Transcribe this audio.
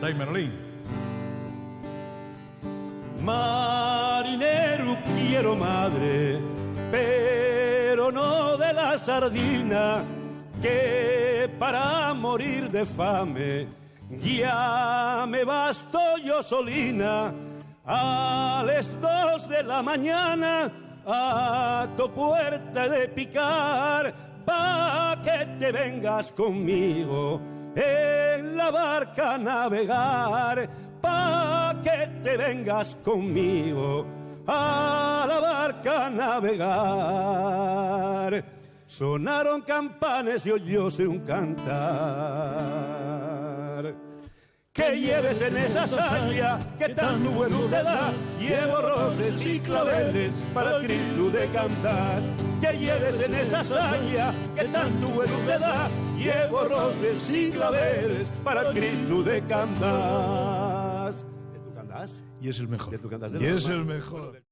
Dai, Merlín. Marinero quiero madre, pero no de la sardina, que para morir de fame ya me basto yo solina. A las 2 de la mañana a tu puerta de picar, pa' que te vengas conmigo en la barca a navegar, pa' que te vengas conmigo a la barca a navegar. Sonaron campanas y oyóse un cantar. Que lleves en esa saya que tanto bueno te da, llevo roses y claveles para el Cristo de cantar. Que lleves en esa saya que tanto bueno te da, llevo roses y claveles para el Cristo de cantar. ¿Tú cantas? Y es el mejor. ¿Tú cantas de Y es normal? el mejor.